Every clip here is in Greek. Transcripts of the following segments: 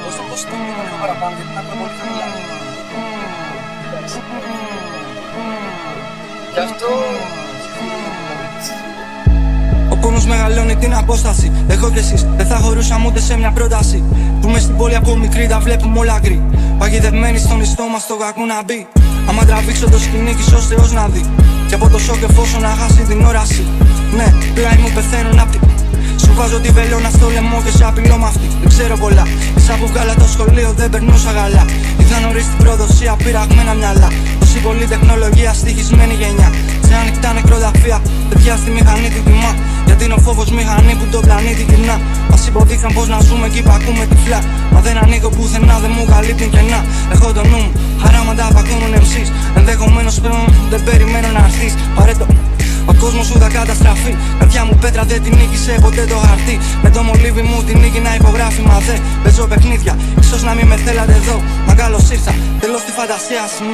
εγώ θα πω στο λίγο παραπάνω γιατί είναι πολύ χαμηλά. Γι' αυτό... Ο πόνος μεγαλώνει την απόσταση. Εγώ κι εσείς δεν θα χωρούσαμε ούτε σε μια πρόταση. Που μες στην πόλη από μικρή τα βλέπουμε όλα γκρι. Παγιδευμένοι στον ιστό μας το κακού να μπει. Άμα τραβήξω το σκηνή κι ως Θεός να δει. Και από το σοκ εφόσον να χάσει την όραση. Ναι, πλάι μου πεθαίνουν απ' σου βάζω τη βελόνα στο λαιμό και σε απειλώ μ' αυτή. Δεν ξέρω πολλά. Ίσα που βγάλα το σχολείο δεν περνούσα γαλά. Είδα νωρίς την προδοσία, πειραγμένα μυαλά. Τόση πολλή τεχνολογία, στοιχισμένη γενιά. Σε ανοιχτά νεκροταφεία, παιδιά στη μηχανή την τιμά. Γιατί είναι ο φόβος μηχανή που τον πλανήτη γυρνά. Μας υποδείξαν πως να ζούμε κι υπακούμε τυφλά. Μα δεν ανοίγω πουθενά, δεν μου καλύπτουν κενά. Έχω το νου μου, χαράματα πακώνουν MCs. Ενδεχομένως πλέον δεν περιμένω να έρθεις. Παρέτο. Ο κόσμος σου θα καταστραφεί. Καρδιά μου πέτρα δεν την νίκησε ποτέ το χαρτί. Με το μολύβι μου την νίκη να υπογράφει. Μα δε παίζω παιχνίδια. Ίσως να μην με θέλατε εδώ. Μα καλώς ήρθα. Τέλος τη φαντασία σου.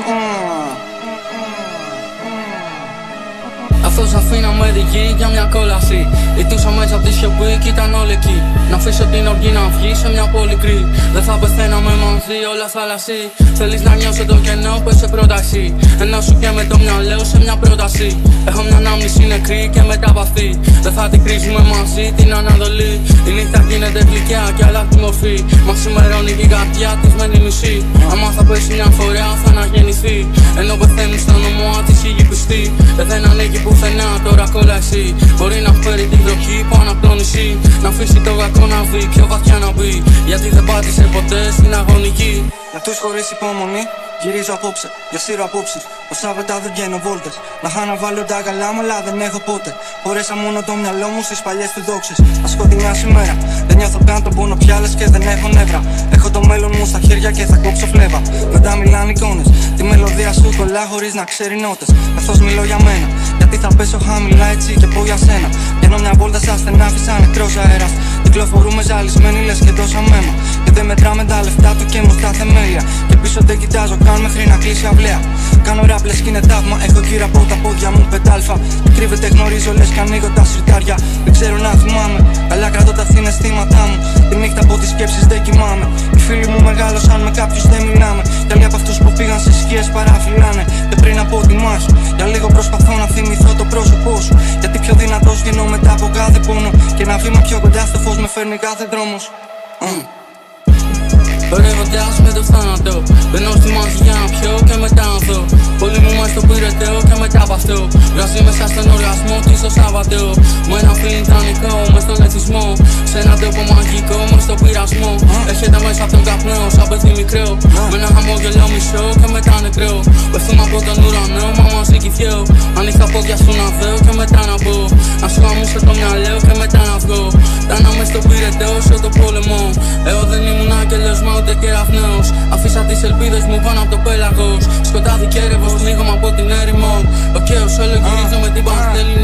Αυτός αφήναμε δική για μια κόλαση. Ητούσα μέσα απ' τη σιωπή κι ήταν όλοι εκεί. Να αφήσω την οργή να βγει σε μια πόλη κρύ. Δεν θα πεθαίναμε μαζί όλα θάλασσι. Θέλεις να νιώσω το κενό, πες σε πρόταση. Ενώσου και με το μυαλό σε μια πρόταση. Έχω μια ανάμνηση νεκρή και μεταβαθή. Δεν θα την κρίζουμε μαζί την αναδολή. Η νύχτα γίνεται γλυκιά και αλλάζει μορφή. Μα ξημερώνει η καρδιά της μένει μισή. Άμα θα πέσει μια φορά θα αναγεννηθεί. Ενώ πεθαίνουν στο νομό της η γη πιστή. Δεν ανήκει πουθενά τώρα κόλλα εσύ. Μπορεί να φέρει την βροχή πάνω από το νησί. Να αφήσει το κακό να βγει πιο βαθιά να μπει. Γιατί δεν πάτησε ποτέ στην αγωνική. Για τους χωρίς υπομονή γυρίζω απόψε, για σύρω απόψεις. Το Σάββατα δεν βγαίνω βόλτες. Να χάνω βάλω τα καλά μου, αλλά δεν έχω πότε. Χωρέσα μόνο το μυαλό μου στις παλιές του δόξες. Τα σκοτεινιά σήμερα δεν νιώθω καν τον πόνο πια λες και δεν έχω νεύρα. Έχω το μέλλον μου στα χέρια και θα κόψω φλέβα. Μετά μιλάνε εικόνες, τη μελωδία σου κολλά χωρίς να ξέρει νότες. Καθώς μιλώ για μένα, γιατί θα πέσω χαμηλά έτσι και πω για σένα. Βγαίνω μια βόλτα στα στενά, σαν νεκρός αέρας. Κυκλοφορούμε ζαλισμένοι λες και τόσα μέμα. Και δεν μετράμε τα λεφτά του και μου στα θεμέλια. Και πίσω δεν κοιτάζω καν μέχρι να κλείσει αυλαία. Κάνω ράπλες κι είναι ταύμα, έχω γύρω από τα πόδια μου πεντάλφα. Κρύβεται γνωρίζω λες κι ανοίγω τα σιρτάρια. Δεν ξέρω να θυμάμαι, καλά κρατώ τα συναισθήματά μου. Τη νύχτα από τις σκέψεις δεν κοιμάμαι. Οι φίλοι μου μεγάλωσαν με κάποιους δεν μιλάμε. Κι άλλοι από αυτούς που πήγαν σε σκιές παραφυλάνε. Και πριν από τη μάχη, για λίγο προσπαθώ να θυμηθώ το πρόσωπό σου. Γιατί πιο δυνατός γίνω μετά από κάθε πόνο. Και ένα βήμα πιο κοντά στο φως με φέρνει κάθε δρόμος. Ορεύοντας με το θάνατο. Μπαίνω στη μάχη για να πιω και μετά να δω. Πολύ μου μες στο πυρετέο και μετά βαστώ. Βράζει μέσα στον οργασμό της το Σάββατο. Με ένα φίλι τρανικό μες στον εθισμό. Σε ένα τόπο μαγικό μες στο πειρασμό. Έρχεται μέσα από τον καπνό σαν παιδί μικρό. Με ένα χαμόγελο μισό και μετά νεκρό. Πέφτουμε από τον ουρανό μα μαζί κυφιώ. Ανοίχτα πόδια σου να δω και μετά να μπω. Να σου γαμίσω το μυαλό και μετά να βγω. Τάνα μες στο πυρετέο σε το πόλεμο. Εγώ δεν ήμουν άγγελος μα ούτε κεραυνός. Αφήσα τις ελπίδες μου πάνω από το πέλαγος. Σκοτάδι και έρευος πνίγομαι από την έρημο. Ο καίος όλο γυρίζω με την Πανστέλη